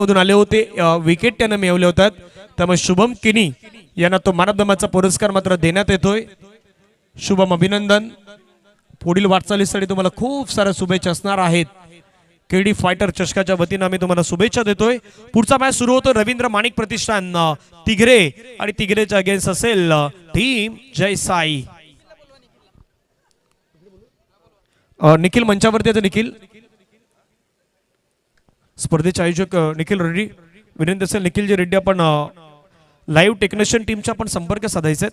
मधून आले होते, विकेट त्यानं मिळवले होतात. त्यामुळे शुभम किनी यांना तो मॅन ऑफ द मॅचचा पुरस्कार मात्र देण्यात येतोय. शुभम अभिनंदन. पुढील वाटचालीसाठी तुम्हाला खूप साऱ्या शुभेच्छा असणार आहेत. केडी फायटर चषकाच्या वतीनं आम्ही तुम्हाला शुभेच्छा देतोय. पुढचा मॅच सुरू होतो रवींद्र माणिक प्रतिष्ठान तिगरे आणि तिगरेच्या अगेन्स्ट असेल टीम जय साई. निखिल मंचावरती आहे. निखिल स्पर्धेचे आयोजक निखिल रेड्डी विनंती असेल निखिलजी रेड्डी आपण लाईव्ह टेक्निशियन टीमचा पण संपर्क साधायचा.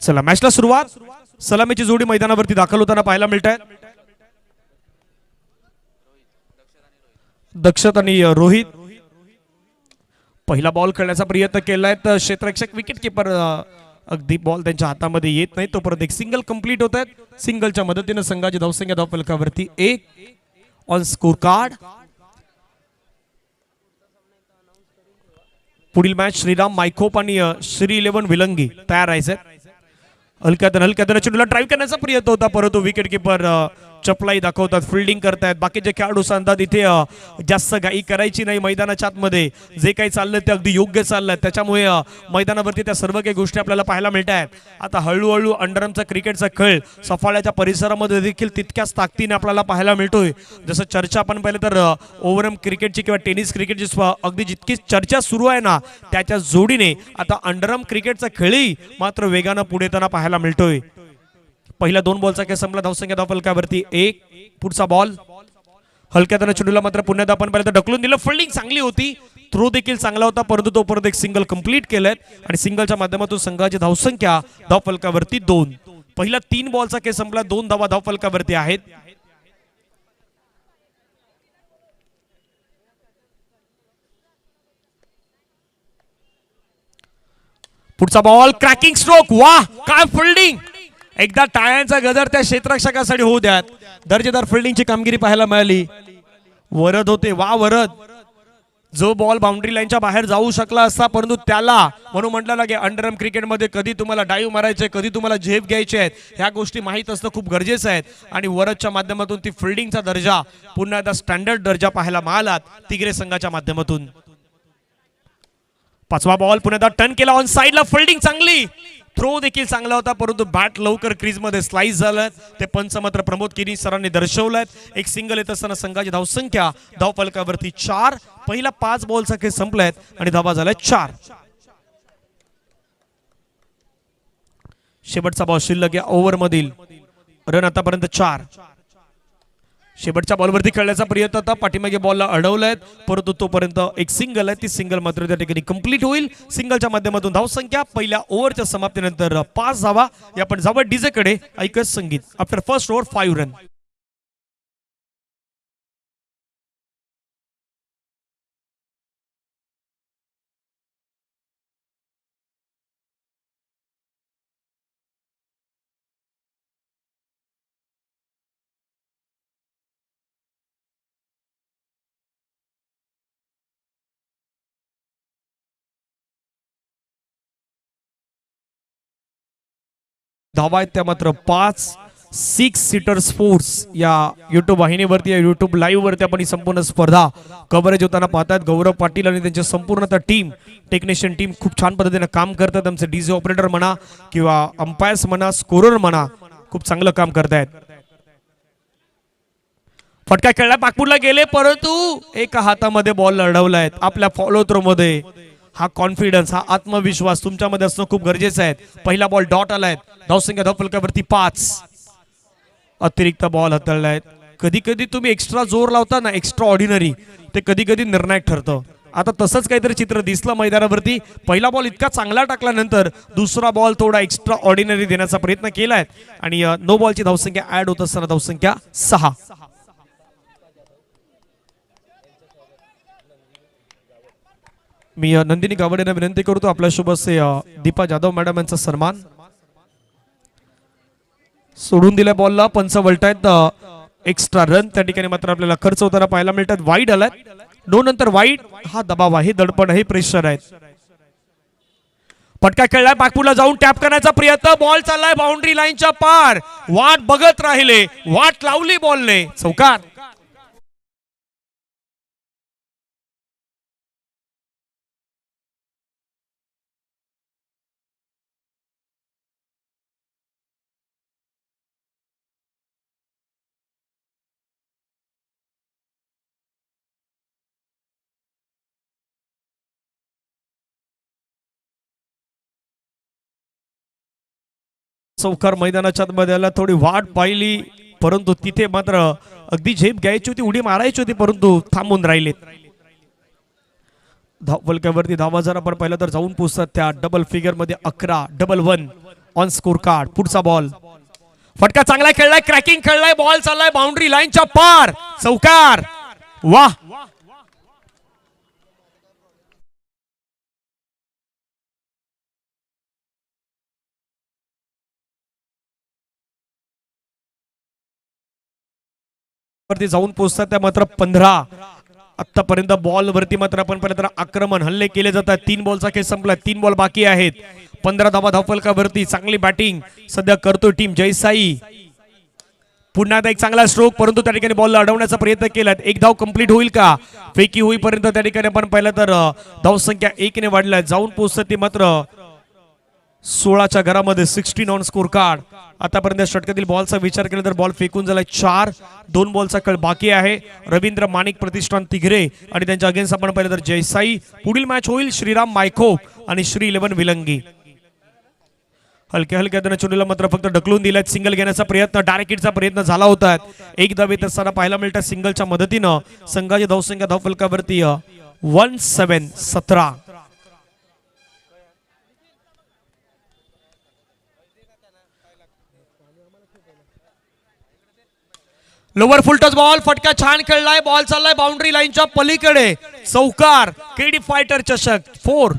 चला मॅचला सुरुवात. सलामीची जोडी मैदानावरती दाखल होताना पाहायला मिळत आहे. दक्षत आणि रोहित पहिला बॉल खेळण्याचा प्रयत्न केलाय तर क्षेत्ररक्षक विकेट किपर अगदी बॉल त्यांच्या हातामध्ये येत नाही तोपर्यंत एक सिंगल कंप्लीट होत आहेत. सिंगलच्या मदतीनं संघाची धावसंख्या धावफलकावरती 1 ऑन स्कोर कार्ड. पुढील मॅच श्रीराम मायकोप आणि श्री 11 विलंगी तयार राहायचे. हलक्यात चेंडूला ड्राईव्ह करण्याचा प्रयत्न होता परंतु विकेट किपर चपलाई दाखवतात, फिल्डिंग करतायत. बाकीचे खेळाडू सांगतात इथे जास्त घाई करायची नाही. मैदानाच्या आतमध्ये जे काही चाललंय ते अगदी योग्य चाललंय. त्याच्यामुळे मैदानावरती त्या सर्व काही गोष्टी आपल्याला पाहायला मिळत आहेत. आता हळूहळू अंडरआर्मचा क्रिकेटचा खेळ सफाळ्याच्या परिसरामध्ये देखील तितक्याच ताकदीने आपल्याला पाहायला मिळतोय. जसं चर्चा आपण पाहिलं तर ओव्हरआर्म क्रिकेटची किंवा टेनिस क्रिकेटची अगदी जितकी चर्चा सुरू आहे ना त्याच्या जोडीने आता अंडरआर्म क्रिकेटचा खेळही मात्र वेगानं पुढे येताना पाहायला मिळतोय. पहिल्या 2 बॉलचा खेळ संपला. धावसंख्या धावफलकावरती 1. पुढचा बॉल हलक्यात चेंडूला मात्र पुन्हा आपण पाहिलं तर ढकलून दिलं. फिल्डिंग चांगली होती, थ्रो देखील चांगला होता परंतु तो परत एक सिंगल कंप्लीट केलेत आणि सिंगलच्या माध्यमातून संघाची धावसंख्या धावफलकावरती 2. पहिला 3 बॉलचा खेळ संपला. 2 धावा धावफलकावरती आहेत. पुढचा बॉल क्रॅकिंग स्ट्रोक. वाह काय फिल्डिंग. एकदा टाळ्यांचा गजर त्या क्षेत्ररक्षकासाठी होऊ द्यात. दर्जेदार फिल्डिंगची कामगिरी पाहायला मिळाली. वरद होते वा वरद. जो बॉल बाउंड्री लाईनच्या बाहेर जाऊ शकला असता परंतु त्याला म्हणून म्हटलं की अंडरआर्म क्रिकेटमध्ये कधी तुम्हाला डाईव्ह मारायचे कधी तुम्हाला झेप घ्यायचे आहेत ह्या गोष्टी माहीत असणं खूप गरजेचं आहे. आणि वरदच्या माध्यमातून ती फिल्डिंगचा दर्जा पुन्हा एकदा स्टँडर्ड दर्जा पाहायला मिळाला तिगरे संघाच्या माध्यमातून. 5वा बॉल पुन्हा एकदा टर्न केला. ऑन साइडला फिल्डिंग चांगली, थ्रो देखील चांगला होता परंतु बॅट लवकर क्रीज मध्ये स्लाइस झालं. ते पंच मात्र प्रमोद किनी सरांनी दर्शवलंय. एक सिंगल येत असताना संघाची धावसंख्या धावफलकावरती 4. पहिला 5 बॉलचा खेळ संपलायत आणि धावा झाल्या 4. शेवटचा बॉल शिल्लक या ओव्हर मधील रन आतापर्यंत 4. शेवटच्या बॉलवरती खेळण्याचा प्रयत्न होता, पाठीमागे बॉलला अडवलाय परंतु तोपर्यंत एक सिंगल आहे. ती सिंगल मात्र त्या ठिकाणी कंप्लीट होईल. सिंगलच्या माध्यमातून धावसंख्या पहिल्या ओव्हरच्या समाप्तीनंतर 5 धावा. आपण जावं डीजे कडे. ऐकत संगीत. After first over 5 run. धावा आहेत त्या मात्र 5. 6 सीटर स्पोर्ट्स या युट्यूब वाहिनीवरती या युट्यूब लाईव्ह वरती आपण ही संपूर्ण स्पर्धा कव्हरेज होताना पाहतात. गौरव पाटील आणि त्यांची संपूर्ण टीम टेक्निशियन टीम खूप छान पद्धतीने काम करतात. आमचे डीजे ऑपरेटर म्हणा किंवा अंपायर्स म्हणा स्कोरर म्हणा खूप चांगलं काम करतायत. फटका खेळला पाकपूरला गेले परंतु एका हातामध्ये बॉल अडवलाय. आपल्या फॉलो थ्रो मध्ये हा कॉन्फिडन्स हा आत्मविश्वास तुमच्यामध्ये असणं खूप गरजेचं आहे. पहिला बॉल डॉट आलाय. धावसंख्या धावफलकावरती 5. अतिरिक्त बॉल हाताळलाय. कधी कधी तुम्ही एक्स्ट्रा जोर लावता ना एक्स्ट्रा ऑर्डिनरी ते कधी कधी निर्णायक ठरतं. आता तसंच काहीतरी चित्र दिसलं मैदानावरती. पहिला बॉल इतका चांगला टाकल्यानंतर दुसरा बॉल थोडा एक्स्ट्रा ऑर्डिनरी देण्याचा प्रयत्न केलाय आणि नो बॉलची धावसंख्या ऍड होत असताना धावसंख्या 6. मी नंदिनी गावडेंना विनंती करतो आपल्यासोबत से दीपा जाधव मॅडम यांचा सन्मान. सोडून दिल्या बॉलला पंच वळतायत. एक्स्ट्रा रन त्या ठिकाणी मात्र आपल्याला खर्च होताना पाहायला मिळतात. वाईड आलाय. 2 नंतर वाईड. हा दबाव आहे, दडपण आहे, प्रेशर आहे. फटका खेळलाय, पाकपूरला जाऊन टॅप करण्याचा प्रयत्न, बॉल चाललाय बाउंड्री लाईनच्या पार, वाट बघत राहिले, वाट लावली बॉलने, चौकार. चौकार मैदानाच्या मध्ये थोडी वाट पाहिली, परंतु तिथे मात्र अगदी झेप घ्यायची होती, उडी मारायची होती, परंतु थांबून राहिलेत. धावफलकावरती धावा जर आपण पाहिलं तर जाऊन पोहोचतात त्या डबल फिगर मध्ये 11, डबल 1 ऑन स्कोर कार्ड. पुढचा बॉल, फटका चांगला खेळलाय, क्रॅकिंग खेळलाय, बॉल चाललाय बाउंड्री लाईनच्या पार, चौकार. वाह, वरती जाऊन पोहोचतात त्या मात्र 15. आतापर्यंत बॉल वरती मात्र आपण पाहिलं तर आक्रमण हल्ले केले जातात. 3 बॉलचा खेळ संपला, 3 बॉल बाकी आहेत. 15 धावा धावफलकावरती. चांगली बॅटिंग सध्या करतोय टीम जयसाई. पुन्हा एक चांगला स्ट्रोक, परंतु त्या ठिकाणी बॉल अडवण्याचा प्रयत्न केला. एक धाव कंप्लीट होईल का? फेकी होईपर्यंत त्या ठिकाणी आपण पाहिलं तर धावसंख्या 1 ने वाढल्या. जाऊन पोहोचतात ती मात्र 16च्या घरामध्ये 16 ऑन स्कोर कार्ड. आतापर्यंत षटकातील बॉलचा विचार केला तर बॉल फेकून झालाय 4. 2 बॉलचा खेळ बाकी आहे. रवींद्र माणिक प्रतिष्ठान तिघरे आणि त्यांच्या अगेन्स्ट आपण पाहिलं तर जयसाई. पुढील मॅच होईल श्रीराम मायखोप आणि श्री 11 विलंगी. हलक्या हलक्या त्यानं चुनीला मात्र फक्त ढकलून दिलाय. सिंगल घेण्याचा प्रयत्न, डायरेक्ट हिटचा प्रयत्न झाला होता. एक धाव येत असताना पाहायला मिळतात सिंगलच्या मदतीनं. संघाची धावसंख्या धावफलकावरती 17. लोवर फुल टच बॉल, फटका छान खेळलाय, बॉल चाललाय बाउंड्री लाईनच्या पलीकडे, चौकार. केडी फायटर चषक 4.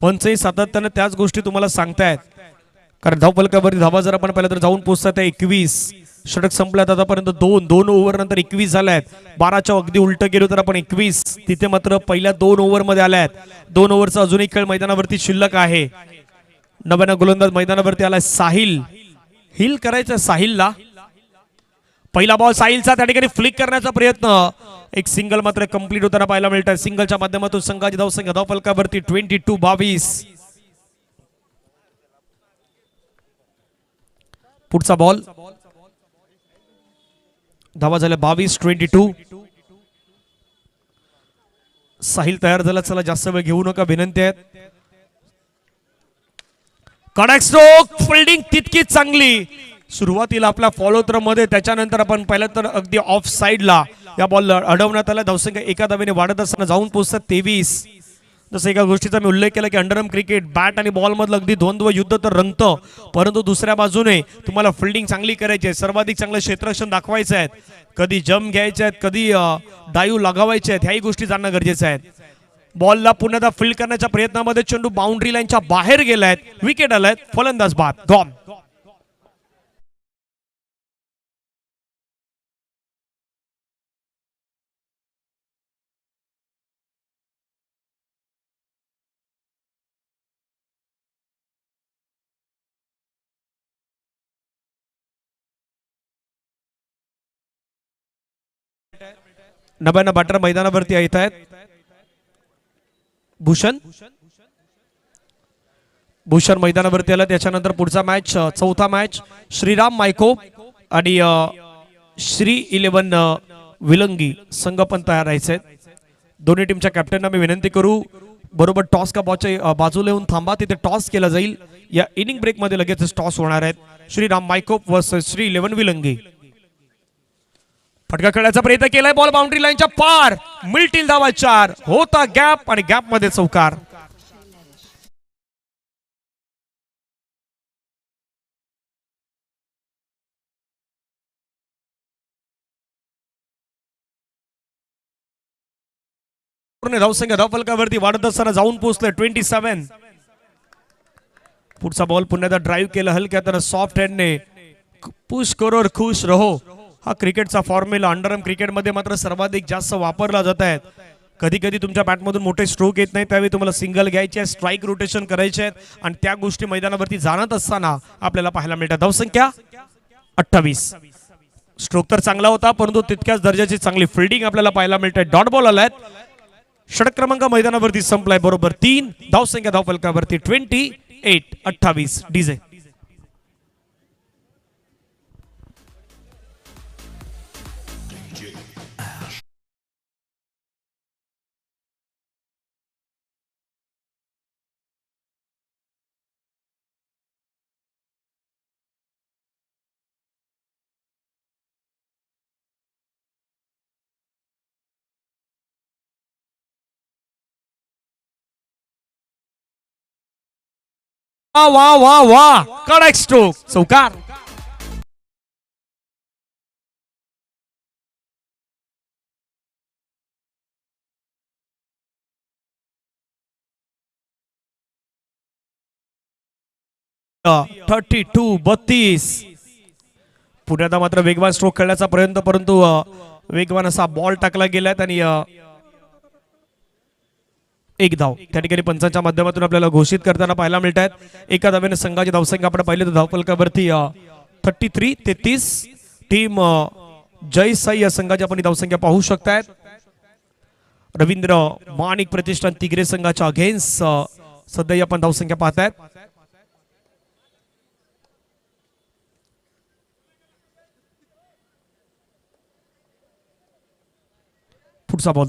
पंचही सातत्याने त्याच गोष्टी तुम्हाला सांगतायत. कारण धावफलकावरती धावा जर आपण पाहिलं तर जाऊन पोहोचतात 21. षटक संपल्यात आतापर्यंत 2 ओव्हर नंतर 21 झाल्यात. 12च्या अगदी उलट गेलो तर आपण 21. तिथे मात्र पहिल्या 2 ओव्हर मध्ये आल्यात. 2 ओव्हरचा अजूनही खेळ मैदानावरती शिल्लक आहे. नव्यानं गोलंदाज मैदानावरती आलाय साहिल. हिल करायचं साहिलला. पहिला बॉल साहिलचा, त्या ठिकाणी फ्लिक करण्याचा प्रयत्न. एक सिंगल मात्र कंप्लीट होताना पाहायला मिळतात. सिंगलच्या माध्यमातून संघाची धावसंख्या धावफलकावरती 22. पुढचा बॉल, धावा झाल्या 22. साहिल तयार झाला. चला जास्त वेळ घेऊ नका, विनंती आहे. कडक स्ट्रोक, फिल्डिंग तितकीच चांगली. सुरुवातीला आपल्या फॉलो थ्रो मध्ये, त्याच्यानंतर आपण पाहिलं तर अगदी ऑफ साइडला या बॉल अडवण्यात आला. धावसंख्या एका धावेने वाढत असताना जाऊन पोहोचतात 23. जसं एका गोष्टीचा मी उल्लेख केला की अंडरआर्म क्रिकेट बॅट आणि बॉल मधलं अगदी द्वंद्व युद्ध तर रंगतं, परंतु दुसऱ्या बाजूने तुम्हाला फिल्डिंग चांगली करायची आहे, सर्वाधिक चांगलं क्षेत्ररक्षण दाखवायचं आहे, कधी जम्प घ्यायचे आहेत, कधी डाईव्ह लगावायचे आहेत, ह्याही गोष्टी जाणणं गरजेचं आहे. बॉलला पुन्हा फील्ड करण्याच्या प्रयत्नामध्ये चेंडू बाउंड्री लाईनच्या बाहेर गेलाय. विकेट आलाय. फलंदाज बाद, गॉन. नव्यानं बॅटर मैदानावरती येत आहेत. भूषण मैदानावरती आला. त्याच्यानंतर पुढचा मॅच, चौथा मॅच श्रीराम मायको आणि श्री 11 विलंगी संघ पण तयार राहायचे. दोन्ही टीमच्या कॅप्टनना मी विनंती करू, बरोबर टॉस का बॉलच्या बाजूला येऊन थांबा, तिथे टॉस केला जाईल. या इनिंग ब्रेक मध्ये लगेच टॉस होणार आहेत. श्रीराम मायकोप वर्सेस श्री 11 विलंगी. फटका खेळण्याचा प्रयत्न केलाय, बॉल बाउंड्री लाईनच्या पार, मिळतील धावा 4. होता गॅप आणि गॅप मध्ये चौकार. पूर्ण धावसंख्या धावफलकावरती वाढत असताना जाऊन पोहोचले 27. पुढचा बॉल पुन्हा ड्राईव्ह केलं हलक्या तर सॉफ्ट हँडने पुश करो और खुश रहो हा क्रिकेटचा फॉर्म्युला अंडरआर्म क्रिकेटमध्ये मात्र सर्वाधिक जास्त वापरला जात आहे. कधी कधी तुमच्या बॅटमधून मोठे स्ट्रोक येत नाही त्यावेळी तुम्हाला सिंगल घ्यायचे स्ट्राईक रोटेशन करायचे आहेत आणि त्या गोष्टी मैदानावरती जाणत असताना आपल्याला पाहायला मिळतात. धावसंख्या 28. स्ट्रोक तर चांगला होता परंतु तितक्याच दर्जाची चांगली फिल्डिंग आपल्याला पाहायला मिळते. डॉट बॉल आलाय. षटक क्रमांक मैदानावरती संपलाय बरोबर 3. धावसंख्या धावफलकावरती 28. डीजे वा वा वा कडक स्ट्रोक चौकार. थर्टी 32. पुण्यात मात्र वेगवान स्ट्रोक खेळण्याचा प्रयत्न परंतु वेगवान असा बॉल टाकला गेलाय आणि एक धाव त्या ठिकाणी पंचांच्या माध्यमातून आपल्याला घोषित करताना पाहायला मिळत आहेत. एका धावेने संघाची धावसंख्या आपण पाहिली तर धावफलकावरती 33. टीम जय साई या संघाची आपण धावसंख्या पाहू शकतायत. रवींद्र माणिक प्रतिष्ठान तिगरे संघाच्या अगेन्स्ट सध्या आपण धावसंख्या पाहतायत. पुढचा बॉल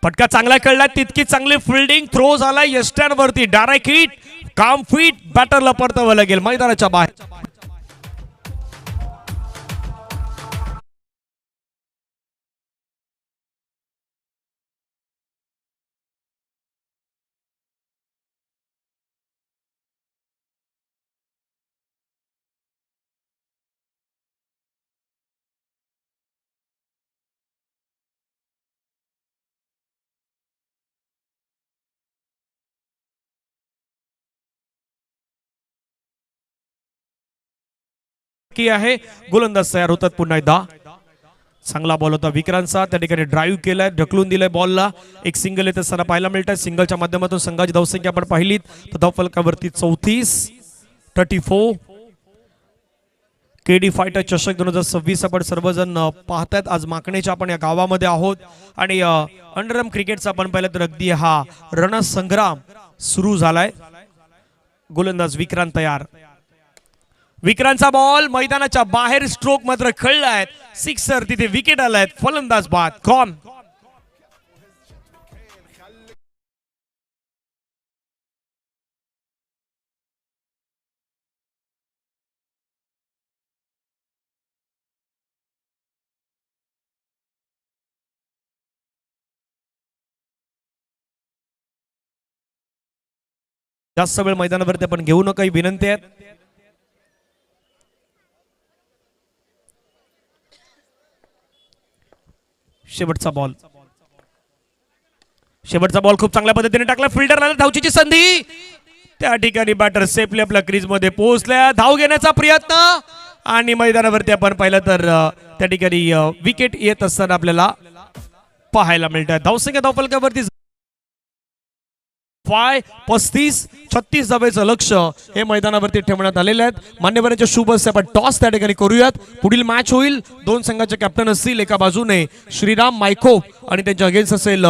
फटका चांगला खेळला तितकी चांगली फिल्डिंग थ्रो झाला यस्टॅन वरती डायरेक्ट हिट काम फिट बॅटरला परतावं लागेल मैदानाच्या बाहेर. की आहे गोलंदाज तयार होतात पुन्हा एकदा. चांगला बॉल होता विक्रांतचा त्या ठिकाणी ड्राईव्ह केलाय ढकलून दिलाय बॉलला. एक सिंगल येत असताना पाहायला मिळत आहे. सिंगलच्या माध्यमातून संघाची धावसंख्या आपण पाहिलीत तर धावफलकावरती 34. केडी फायटर चषक 2026 आपण सर्वजण पाहतायत. आज माकणेच्या आपण या गावामध्ये आहोत आणि अंडरआर्म क्रिकेटचा आपण पाहिलं तर अगदी हा रणसंग्राम सुरू झालाय. गोलंदाज विक्रांत तयार. विक्रांतचा बॉल मैदानाच्या बाहेर स्ट्रोक मात्र खेळलाय. सिक्सर तिथे विकेट आलाय. फलंदाज बाद कॉन. जास्त वेळ मैदानावरती आपण घेऊ नका ही विनंती आहे. शेवटचा बॉल खूप चांगल्या पद्धतीने टाकला. फिल्डरला धावचीची संधी त्या ठिकाणी बॅटर सेफली आपल्या क्रीज मध्ये पोहोचल्या. धाव घेण्याचा प्रयत्न आणि मैदानावरती आपण पाहिलं तर त्या ठिकाणी विकेट येत असताना आपल्याला पाहायला मिळतात. धावसंख्या धावफलकावरती 35-36 धावेचं लक्ष हे मैदानावरती ठेवण्यात आलेले आहेत. मान्यवरांच्या शुभ असते आपण टॉस त्या ठिकाणी करूयात. पुढील मॅच होईल. दोन संघाचे कॅप्टन असतील. एका बाजूने श्रीराम मायकोप आणि त्यांच्या अगेन्स्ट असेल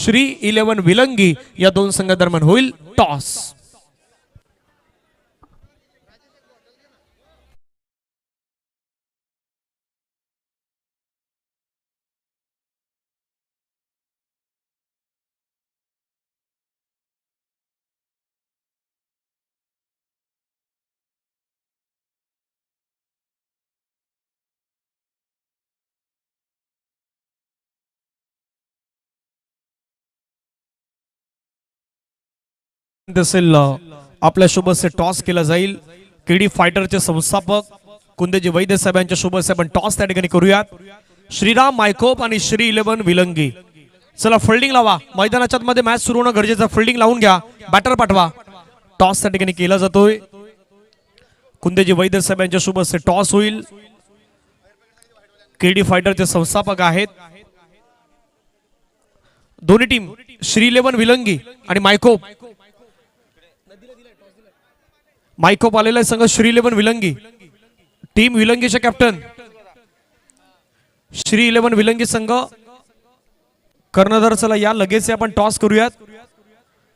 श्री 11 विलंगी. या दोन संघादरम्यान होईल टॉस. असेल आपल्या शुभ से टॉस केला जाईल. केडी फायटरचे संस्थापक कुंदेजी वैद्य साहेबांच्या शुभ से आपण टॉस त्या ठिकाणी करूयात. श्रीराम मायकोप आणि श्री 11 विलंगी चला फिल्डिंग लावा, मैदानाच्या मध्ये मॅच सुरू होणं गरजेचं, फिल्डिंग लावून घ्या, बॅटर पाठवा. टॉस त्या ठिकाणी केला जातोय. कुंदेजी वैद्य साहेब यांच्या शुभ हस्ते टॉस होईल. केडी फायटरचे संस्थापक आहेत दोन्ही टीम, श्री 11 विलंगी आणि मायकोप. मायकोप आलेला आहे संघ श्री 11 विलंगी. टीम विलंगीचे कॅप्टन श्री 11 विलंगी संघ कर्णधार. चला या लगेच आपण टॉस करूयात.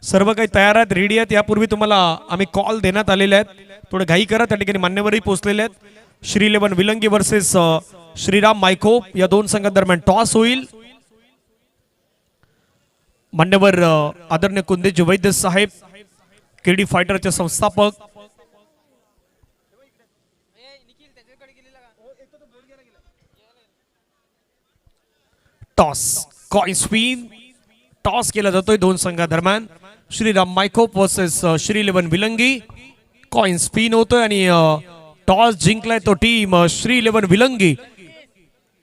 सर्व काही तयार आहेत, रेडी आहेत. यापूर्वी तुम्हाला आम्ही कॉल देण्यात आलेले आहेत, थोडं घाई करा. त्या ठिकाणी मान्यवरही पोहोचलेले आहेत. श्री 11 विलंगी वर्सेस श्रीराम मायकोप या दोन संघांदरम्यान टॉस होईल. मान्यवर आदरणीय कुंदेजी वैद्य साहेब, केडी फायटरचे संस्थापक. टॉस कॉइन स्पिन, टॉस केला जातोय दोन संघादरम्यान. श्रीराम मायकोप वर्सेस श्री 11 विलंगी. कॉइन स्पिन होतोय आणि टॉस जिंकलाय तो टीम श्री 11 विलंगी.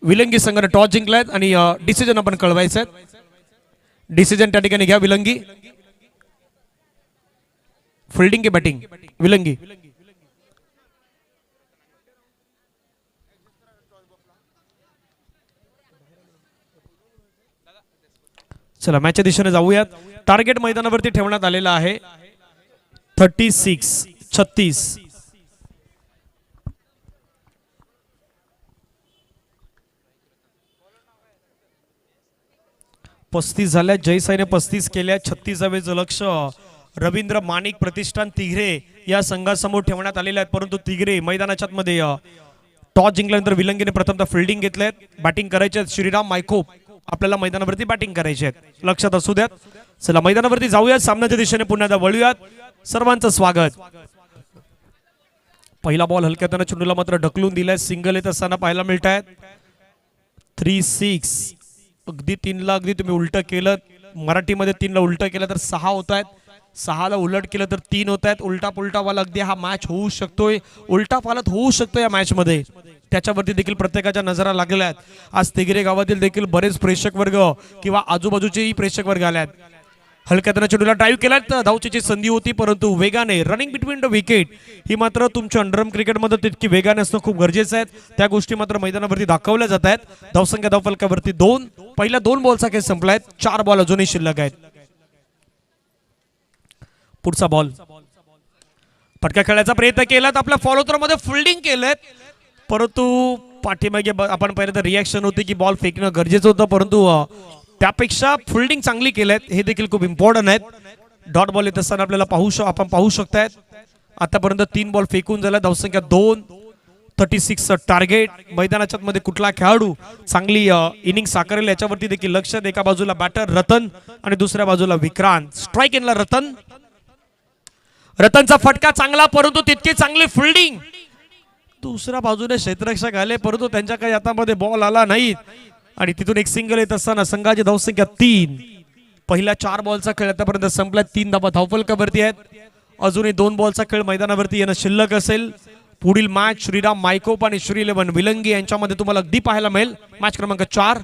विलंगी संघाने टॉस जिंकलाय आणि डिसिजन आपण कळवायचं. डिसिजन त्या ठिकाणी घ्या विलंगी. फिल्डिंग की बॅटिंग विलंगी. चला मॅचच्या दिशेने जाऊयात. टार्गेट मैदानावरती ठेवण्यात आलेला आहे 36. 35 झाल्या. जयसाईने 35 केल्या. 36वे लक्ष रवींद्र माणिक प्रतिष्ठान तिघरे या संघासमोर ठेवण्यात आलेले आहेत. परंतु तिघरे मैदानाच्या मध्ये टॉस जिंकल्यानंतर विलंगीने प्रथमतः फिल्डिंग घेतले. बॅटिंग करायचे श्रीराम मायकोप आपल्याला मैदानावरती बॅटिंग करायची आहे, लक्षात असू द्यात. चला मैदानावरती जाऊयात, सामन्याच्या दिशेने पुन्हा एकदा वळूयात. सर्वांचं स्वागत. पहिला बॉल हलक्यात चेंडूला मात्र ढकलून दिलाय. सिंगल येत असताना पाहायला मिळत आहेत. 3-6. अगदी 3ला अगदी तुम्ही उलट केलं, मराठीमध्ये 3ला उलट केलं तर 6 होत आहेत. 6ला उलट केलं तर 3 होत आहेत. उलटा पुलटा वाला अगदी हा मॅच होऊ शकतोय, उलटा पालट होऊ शकतो या मॅच मध्ये. त्याच्यावरती देखील प्रत्येकाच्या नजरा लागल्या आहेत. आज तिगरे गावातील देखील बरेच प्रेक्षक वर्ग किंवा आजूबाजूचेही प्रेक्षक वर्ग आले आहेत. हलक्यात चेंडूला ड्राईव्ह केला, धावचीची संधी होती परंतु वेगाने रनिंग बिटवीन द विकेट ही मात्र तुमच्या अंडरआर्म क्रिकेटमध्ये तितकी वेगाने असणं खूप गरजेचं आहे. त्या गोष्टी मात्र मैदानावरती दाखवल्या जात आहेत. धावसंख्या धावफलकावरती 2. पहिल्या 2 बॉलचा खेळ संपलाय. 4 बॉल अजूनही शिल्लक आहेत. पुढचा बॉल फटका खेळायचा प्रयत्न केलात, आपल्या फॉलो थ्रो मध्ये फिल्डिंग केलेत परंतु पाठीमागे आपण पाहिलं तर रिॲक्शन होती की बॉल फेकणं गरजेचं होतं, परंतु त्यापेक्षा फिल्डिंग चांगली केलेत हे देखील खूप इम्पॉर्टंट आहेत. डॉट बॉल येत असताना आपल्याला आपण पाहू शकतायत. आतापर्यंत 3 बॉल फेकून झाला. धावसंख्या 2. 36 टार्गेट. मैदानाच्या मध्ये कुठला खेळाडू चांगली इनिंग साकारेल याच्यावरती देखील लक्ष. एका बाजूला बॅटर रतन आणि दुसऱ्या बाजूला विक्रांत. स्ट्राईक एनला रतनचा फटका चांगला परंतु तितकी चांगली फिल्डिंग. दुसऱ्या बाजूने क्षेत्ररक्षक आले परंतु त्यांच्या काही हातामध्ये बॉल आला नाही आणि तिथून एक सिंगल येत असताना संघाची धावसंख्या 3. पहिल्या 4 बॉलचा खेळ आतापर्यंत संपला. 3 धावा धावफलकावरती आहेत. अजूनही 2 बॉलचा खेळ मैदानावरती येणं शिल्लक असेल. पुढील मॅच श्रीराम मायकोप आणि श्री 11 विलंगी यांच्यामध्ये तुम्हाला अगदी पाहायला मिळेल. मॅच क्रमांक 4.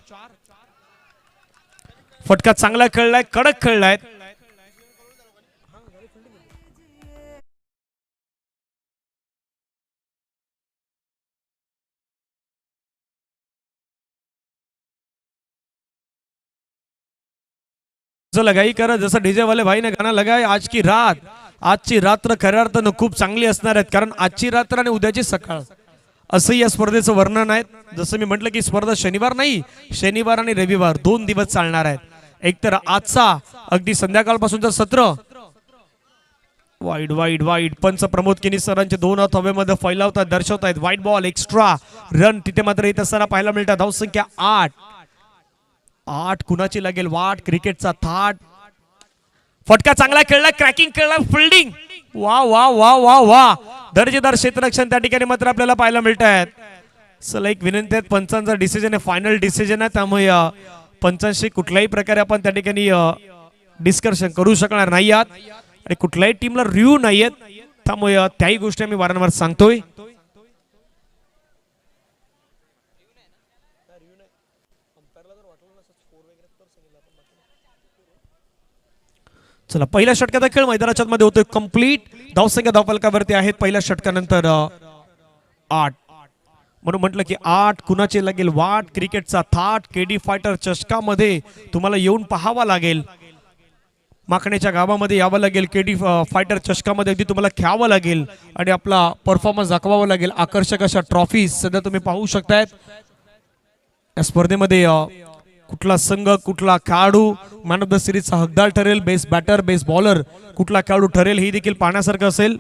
फटका चांगला खेळलाय, कडक खेळलाय. लगाई करा जसं डीजे वाले भाई ने गाना लगाय. आजची रात्र खऱ्या अर्थानं खूप चांगली असणार आहेत, कारण आजची रात्र आणि उद्याची सकाळ असं या स्पर्धेचं वर्णन आहे. जसं मी म्हटलं की स्पर्धा शनिवार आणि रविवार 2 दिवस चालणार आहेत. एकतर आजचा अगदी संध्याकाळपासूनचं सत्र वाईड पंच प्रमोद किनी सरांचे 2 हात हवेमध्ये फैलावतात, दर्शवतायत. वाईट बॉल एक्स्ट्रा रन तिथे मात्र येत असताना पाहायला मिळतात. धावसंख्या 8 कुणाची लागेल वाट. क्रिकेटचा थाट. फटका चांगला खेळला, क्रॅकिंग खेळला, फिल्डिंग वा वा वा वा वा. दर्जेदार क्षेत्ररक्षण त्या ठिकाणी मात्र आपल्याला पाहायला मिळत आहेत. चला एक विनंती आहे, पंचांचा डिसिजन आहे, फायनल डिसिजन आहे, त्यामुळे पंचांशी कुठल्याही प्रकारे आपण त्या ठिकाणी डिस्कशन करू शकणार नाही आहात आणि कुठल्याही टीमला रिव्ह्यू नाही आहेत, त्यामुळे त्याही गोष्टी आम्ही वारंवार सांगतोय. चला पहिल्या षटकाचा खेळ मैदानाच्या मध्ये होतोय कंप्लीट. धावसंख्या धावफलकावरती आहेत पहिल्या षटकानंतर 8. म्हणून म्हटलं की 8 कुणाचे लागेल वाट. क्रिकेटचा थाट केडी फायटर चषकामध्ये तुम्हाला येऊन पाहावा लागेल. माखण्याच्या गावामध्ये यावं लागेल. केडी फायटर चषकामध्ये अगदी तुम्हाला खेळावं लागेल आणि आपला परफॉर्मन्स दाखवावा लागेल. आकर्षक अशा ट्रॉफीज सध्या तुम्ही पाहू शकतायत. या स्पर्धेमध्ये कुठला संघ कुठला खेळाडू मॅन ऑफ द सिरीजचा हकदार ठरेल, बेस्ट बॅटर बेस्ट बॉलर कुठला खेळाडू ठरेल हे देखील पाहण्यासारखं असेल.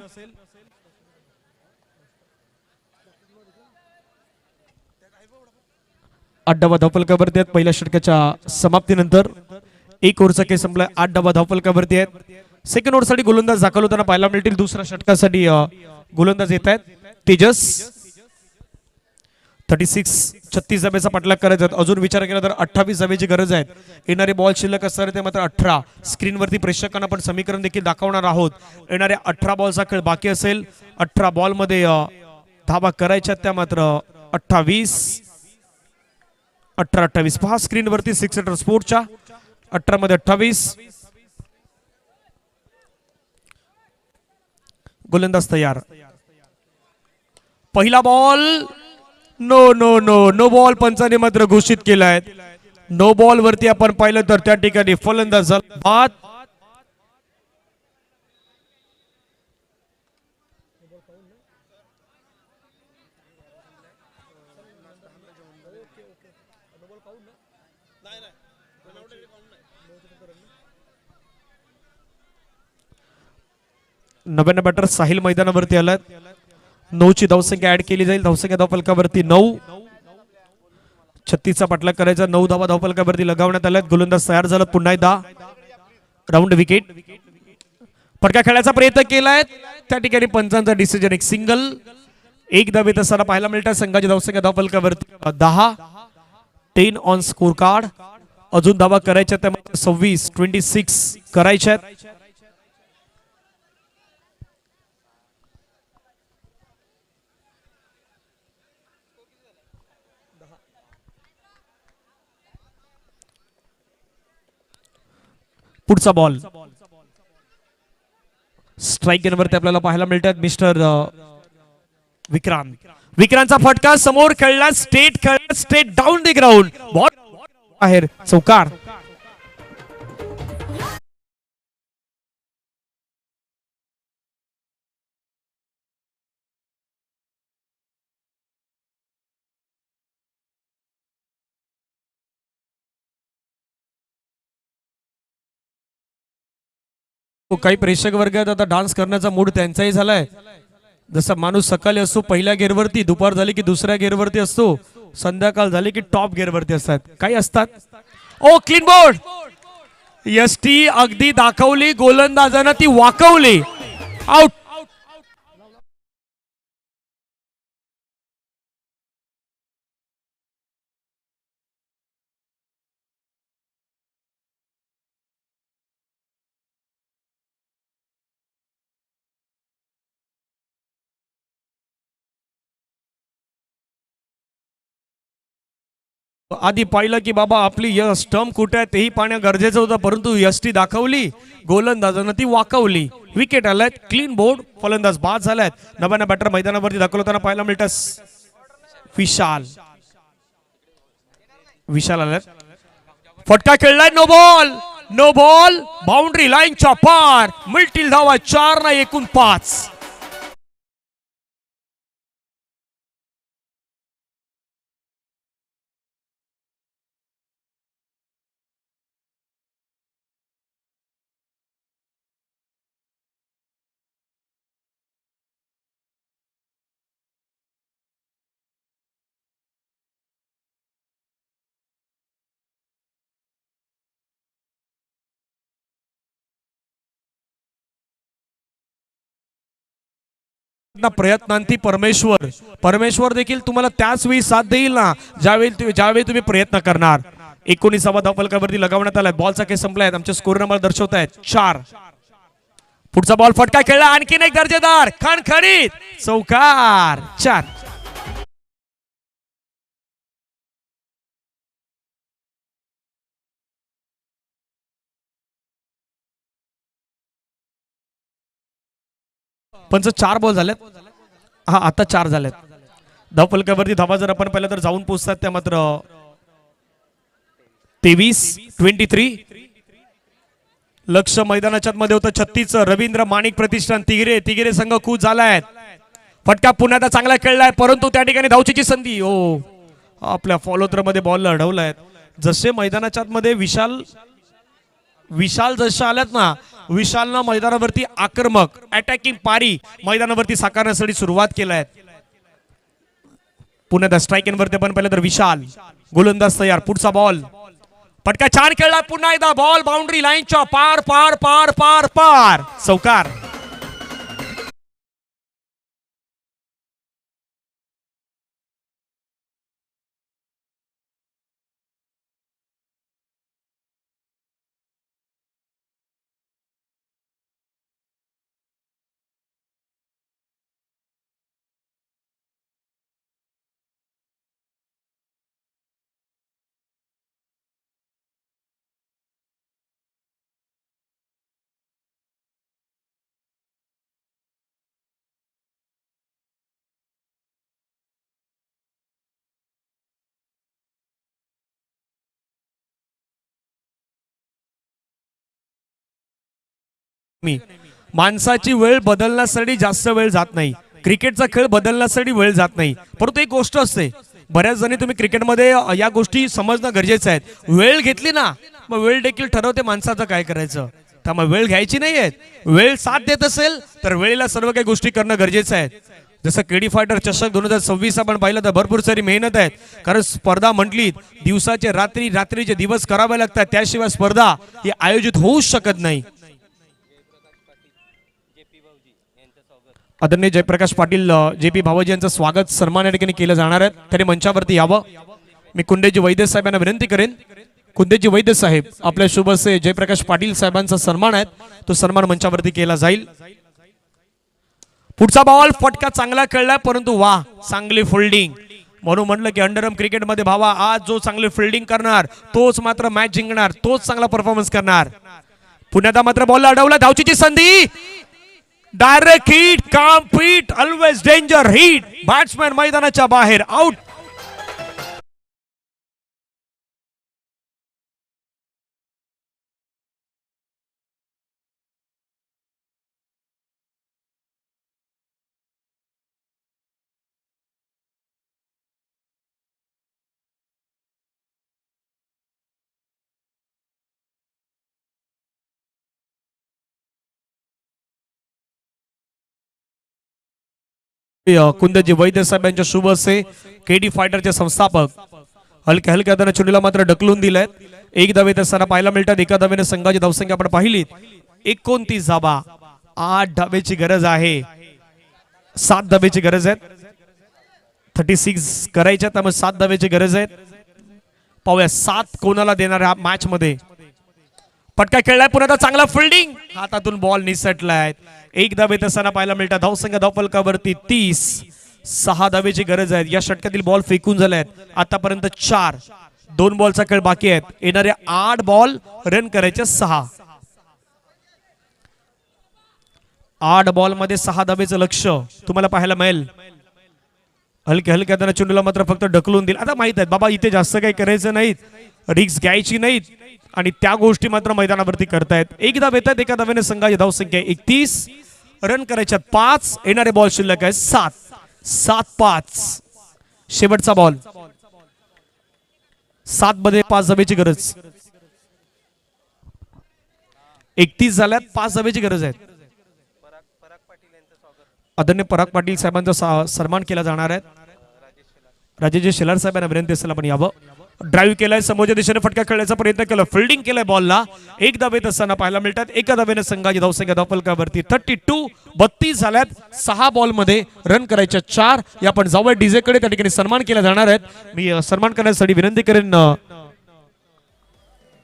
डावा धावफलकावरती आहेत पहिल्या षटकाच्या समाप्तीनंतर. 1 ओव्हरचा खेळ संपलाय. 8 डावा धावफलकावरती आहेत. सेकंड ओव्हरसाठी गोलंदाज दाखल होताना पाहायला मिळतील. दुसऱ्या षटकासाठी गोलंदाज येत आहेत. तेजस 36 धाब्याचा पाठलाग करायचा. अजून विचार केला तर 28 धाब्याची गरज आहे. येणारे बॉल शिल्लक असणार ते मात्र 18. स्क्रीनवरती प्रेक्षकांना आपण समीकरण देखील दाखवणार आहोत. येणाऱ्या 18 बॉलचा खेळ बाकी असेल. 18 बॉल मध्ये धाबा करायच्या त्या मात्र 28. 18-28 पहा स्क्रीनवरती 6 सेटर स्पोर्टच्या 18 मध्ये 28. गोलंदाज तयार. पहिला ball no no no no ball पंचाने मात्र घोषित केलाय. नो बॉल वरती आपण पाहिलं तर त्या ठिकाणी फलंदाज बाद. नव्याण्णव बॅटर साहिल मैदानावरती आलात. 9 ची धावसंख्या ऍड केली जाईल. धावसंख्या धावफलकावरती 9. 36चा पाठलाग करायचा. 9 धावा धावफलकावरती लगावण्यात आल्यात. गोलंदाज तयार झाला पुन्हा एकदा. Round wicket. फटका खेळायचा प्रयत्न केलाय त्या ठिकाणी पंचांचा डिसिजन. एक सिंगल. 1 धावेत असताना पाहायला मिळतात. संघाची धावसंख्या धावफलकावरती 10. 10 ऑन स्कोर कार्ड. अजून धावा करायच्या त्यामध्ये 26 करायच्या. पुढचा बॉल स्ट्राईक गेनवरती आपल्याला पाहायला मिळतात मिस्टर विक्रांत. विक्रांतचा फटका समोर खेळला. Straight down the ground. Ball बाहेर चौकार. काही प्रेक्षक वर्गात आता डान्स करण्याचा मूड त्यांचाही झालाय. जसा माणूस सकाळी असतो पहिल्या गेअरवरती, दुपार झाली की दुसऱ्या गेअरवरती असतो, संध्याकाळ झाली की टॉप गेअरवरती असतात. काही असतात. ओ क्लीन बोर्ड. एसटी अगदी दाखवली. गोलंदाजानं ती वाकवली. आउट. आधी पाहिलं की बाबा आपली स्टंप कुठे आहे तेही पाहणं गरजेचं होतं, परंतु एसटी दाखवली. गोलंदाजानं ती वाकवली. विकेट आल्यात. Clean board. फलंदाज बाद झाल्यात. नव्यानं बॅटर मैदानावरती दाखल होताना पाहायला मिळतात विशाल आल्यात. फटका खेळलाय. No ball. No ball. Boundary लाईनच्या पार. मिळतील धावा 4 ना एकूण 5. प्रयत्नांती परमेश्वर देखील तुम्हाला त्याच वेळी साथ देईल ना ज्यावेळी तुम्ही प्रयत्न करणार. 19वा धावफलकावरती लगावण्यात आलाय. बॉलचा खेळ संपलाय. आमचे स्कोर नंबर दर्शवतायत 4. पुढचा बॉल फटका खेळला. आणखीन एक दर्जेदार खणखणीत चौकार. 4. पंच 4 बॉल झालेत. हा आता 4 झालेत. धावफलकावरती धावा जर आपण पाहिलं तर जाऊन पोहोचतात त्या मात्र 23-23. लक्ष मैदानाच्या मध्ये होतं 36. रवींद्र माणिक प्रतिष्ठान तिगिरे. तिगिरे संघ खूप झालाय. फटका पुन्हा चांगला खेळलाय परंतु त्या ठिकाणी धावचीची संधी. ओ आपल्या फॉलोथ्रो मध्ये बॉल अडवलाय. जसे मैदानाच्या मध्ये विशाल जसे आल्यात ना, विशालनं मैदानावरती आक्रमक अटॅकिंग पारी मैदानावरती साकारण्यासाठी सुरुवात केलाय. पुन्हा स्ट्राईक वरती पण पाहिलं तर विशाल गोलंदाज तयार. पुढचा बॉल फटका छान खेळला. पुन्हा एकदा बॉल बाउंड्री लाईनच्या पार पार पार पार पार चौकार. माणसाची वेळ बदलण्यासाठी जास्त वेळ जात नाही. क्रिकेटचा खेळ बदलण्यासाठी वेळ जात नाही. परंतु एक गोष्ट असते, बऱ्याच जणी तुम्ही क्रिकेटमध्ये या गोष्टी समजणं गरजेचं आहे. वेळ घेतली ना मग वेळ देखील ठरवते माणसाचं काय करायचं. त्यामुळे वेळ घ्यायची नाहीये. वेळ साथ देत असेल तर वेळेला सर्व काही गोष्टी करणं गरजेचं आहे. जसं केडी फायटर चषक 2026 आपण पाहिलं तर भरपूर सारी मेहनत आहे. कारण स्पर्धा म्हटली दिवसाचे रात्री, रात्रीचे दिवस करावे लागतात. त्याशिवाय स्पर्धा ही आयोजित होऊच शकत नाही. आदरणीय जयप्रकाश पाटील JP भावजी यांचं स्वागत सन्मान या ठिकाणी केलं जाणार आहे. त्यांनी मंचावरती यावं. मी कुंडेजी वैद्य साहेबांना विनंती करेन. कुंडेजी वैद्य साहेब आपल्या शुभ असे जयप्रकाश पाटील साहेबांचा सन्मान आहे, तो सन्मान मंचावरती केला जाईल. पुढचा बॉल फटका चांगला खेळला परंतु वा चांगली फिल्डिंग. म्हणून म्हटलं की अंडरआर्म क्रिकेटमध्ये भावा आज जो चांगली फिल्डिंग करणार तोच मात्र मॅच जिंकणार, तोच चांगला परफॉर्मन्स करणार. पुण्याचा मात्र बॉल अडवला. धावचीची संधी. डायरेक्ट हिट, काम hit, always danger hit. Batsman मैदानाच्या बाहेर आउट. कुंदजी वैद्य साहेब यांच्या शुभ असे केडी फायटरचे संस्थापक हलक्या हलक्या हाताने चेंडूला मात्र ढकलून दिलाय. एक धावेत असताना पाहायला मिळतात. एका धावेने संघाची धावसंख्या आपण पाहिली 29 धावा. 8 धावेची गरज आहे. 7 धावेची गरज आहे. 36 करायच्या त्यामुळे 7 धावेची गरज आहे. पाहूया 7 कोणाला देणार आहे मॅच मध्ये. फटका खेळलाय पुन्हा चांगला फिल्डिंग. हातातून बॉल निसटलाय. एक धावेत असताना पाहायला मिळतात. धावसंख्या धावफलकावरती 30. 6 धावेची गरज आहे. या षटकातील बॉल फेकून झाले आहेत आतापर्यंत 4. 2 बॉलचा खेळ बाकी आहेत. येणारे 8 बॉल रन करायचे 6. 8 बॉल मध्ये 6 धावेचं लक्ष तुम्हाला पाहायला मिळेल. हलक्या हलक्या त्याला चेंडूला मात्र फक्त ढकलून दिल. आता माहित आहे बाबा इथे जास्त काही करायचं नाहीत, रिक्स घ्यायची नाहीत आणि त्या गोष्टी मात्र मैदानावरती करतायत. एक धाव येतात. एका धावेने संघाची धावसंख्या 31. रन करायच्या 5. येणारे बॉल शिल्लक आहे 7. 7-5 शेवटचा बॉल. 7 मध्ये 5 धावेची गरज. 31 झाल्यात. 5 धावेची गरज आहे. आदरणीय पराग पाटील साहेबांचा सन्मान केला जाणार आहे. राजेश शेलार साहेबांना विनंती असेल आपण यावं. ड्राईव्ह केलाय. समोरच्या दिशेने फटका खेळण्याचा प्रयत्न केला. फिल्डिंग केलाय बॉलला. एक धावेत असताना पाहायला मिळतात. एका धावेने संघाची धावसंख्या धावफलकावरती 32. 32 झाल्यात. 6 बॉल मध्ये रन करायच्या 4. या आपण जाऊया डीजे कडे. त्या ठिकाणी सन्मान केला जाणार आहे. मी सन्मान करण्यासाठी विनंती करेन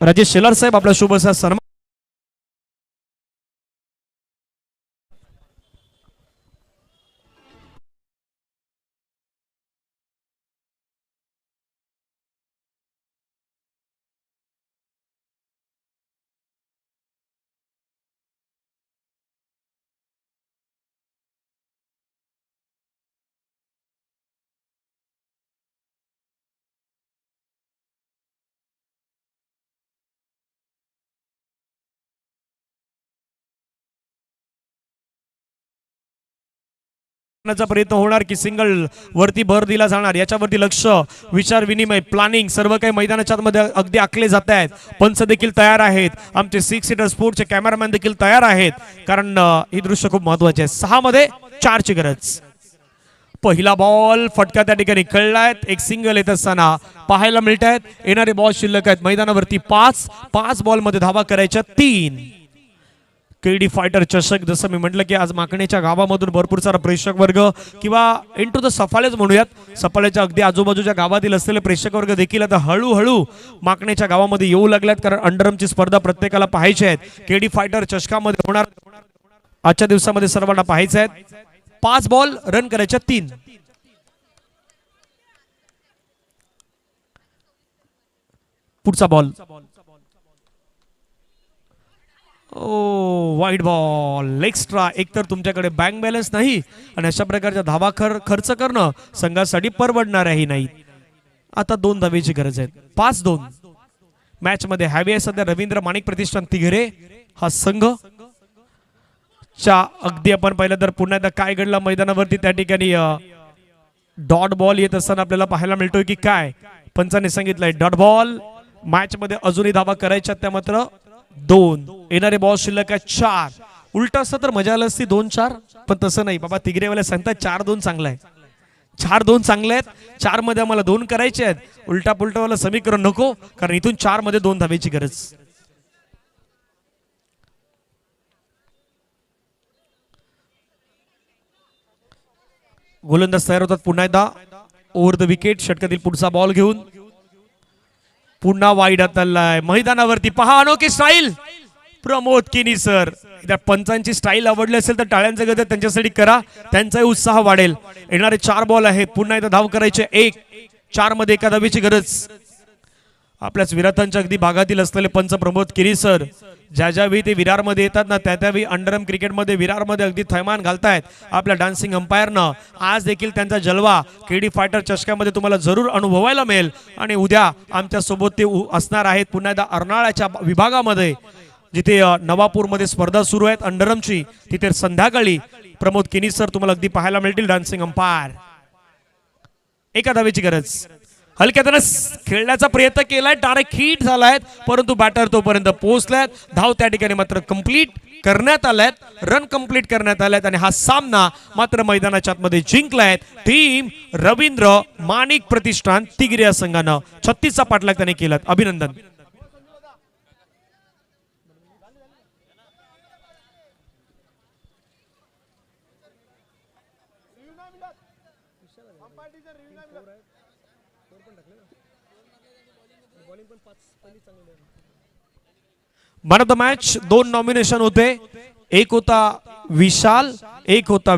राजेश शेलार साहेब आपला शुभ असा सन्मान. चा प्रयत्न होणार की सिंगल वरती भर दिला जाणार, याच्यावरती लक्ष, विचार विनिमय, प्लॅनिंग सर्व काही मैदानाच्या मध्ये अगदी आखले जात आहेत. पंच देखील तयार आहेत, आमचे 6 सीटर स्पोर्टचे कॅमेरामॅन देखील तयार आहेत, कारण ही दृश्य खूप महत्वाचे आहे. 6 मध्ये 4 ची गरज. पहिला बॉल फटका त्या ठिकाणी कळलायत, एक सिंगल येत असताना पाहायला मिळत आहेत. येणारे बॉल शिल्लक आहेत मैदानावरती 5 बॉल मध्ये धावा करायच्या 3. केडी फायटर चषक, जसं मी म्हटलं की आज माकणेच्या गावामधून भरपूर सारा प्रेक्षक वर्ग किंवा इंटू द सफाळेच म्हणूयात, सफाळ्याच्या अगदी आजूबाजूच्या गावातील असलेले प्रेक्षक वर्ग देखील आता हळूहळू माकणेच्या गावामध्ये येऊ लागल्यात, कारण अंडरमची स्पर्धा प्रत्येकाला पाहायची आहेत. केडी फायटर चषकामध्ये होणार आजच्या दिवसामध्ये सर्वांना पाहायचे आहेत. 5 बॉल रन करायच्या 3. पुढचा बॉल वाईट बॉल एक्स्ट्रा. एकतर तुमच्याकडे बँक बॅलन्स नाही आणि अशा प्रकारच्या धावा खर्च करणं संघासाठी परवडणारही नाही. आता 2 धावेची गरज आहे. 5-2 मॅच मध्ये हॅवी आहे सध्या रवींद्र माणिक प्रतिष्ठान तिघरे हा संघ च्या अगदी. आपण पाहिलं तर पुन्हा एकदा काय घडलं मैदानावरती, त्या ठिकाणी डॉट बॉल येत असताना आपल्याला पाहायला मिळतोय की काय पंचाने सांगितलंय डॉट बॉल. मॅच मध्ये अजूनही धावा करायच्या त्या मात्र 2. येणारे बॉल शिल्लक आहे 4. उलट असतं तर मजा आली असती 2-4, पण तसं नाही बाबा. तिगरेवाले सांगतात 4-2 चांगलं आहे, 4-2 चांगले आहेत. 4 मध्ये आम्हाला 2 करायचे आहेत. उलटा पुलटावाला समीकरण नको, कारण इथून 4 मध्ये 2 धावेची गरज. गोलंदाज तयार होतात पुन्हा एकदा ओव्हर द विकेट. षटकातील पुढचा बॉल घेऊन पुन्हा वाईड आतलाय मैदानावरती. पहा अनोखी स्टाईल प्रमोद किनी सर. त्या पंचांची स्टाईल आवडली असेल तर टाळ्यांचं गजर त्यांच्यासाठी करा, त्यांचाही उत्साह वाढेल. येणारे 4 बॉल आहेत, पुन्हा एकदा धाव करायचे 1. 4 मध्ये 1 धावेची गरज. आपल्याच विराटांच्या अगदी भागातील असलेले पंच प्रमोद किनी सर ज्या ज्यावेळी ते विरारमध्ये येतात ना, त्यावेळी अंडरम क्रिकेटमध्ये विरारमध्ये अगदी थैमान घालतायत आपल्या डान्सिंग अंपायरनं. आज देखील त्यांचा जलवा केडी फायटर चषकामध्ये तुम्हाला जरूर अनुभवायला मिळेल. आणि उद्या आमच्या सोबत ते असणार आहेत पुन्हा एकदा अर्नाळ्याच्या विभागामध्ये, जिथे नवापूरमध्ये स्पर्धा सुरू आहेत अंडरमची. तिथे संध्याकाळी प्रमोद किनी सर तुम्हाला अगदी पाहायला मिळतील डान्सिंग अंपायर. 1 धावेची गरज. हलक्यातनं खेळण्याचा प्रयत्न केलाय, डायरेक्ट हिट झालाय, परंतु बॅटर तोपर्यंत पोहोचलाय. धाव त्या ठिकाणी मात्र कंप्लीट करण्यात आल्यात, रन कंप्लीट करण्यात आल्यात आणि हा सामना मात्र मैदानाच्या आतमध्ये जिंकलाय टीम रवींद्र माणिक प्रतिष्ठान तिगरे या संघानं. 36 चा पाठलाग त्याने केला. अभिनंदन. Man of the match 2 nomination होते. एक होता विशाल, एक होता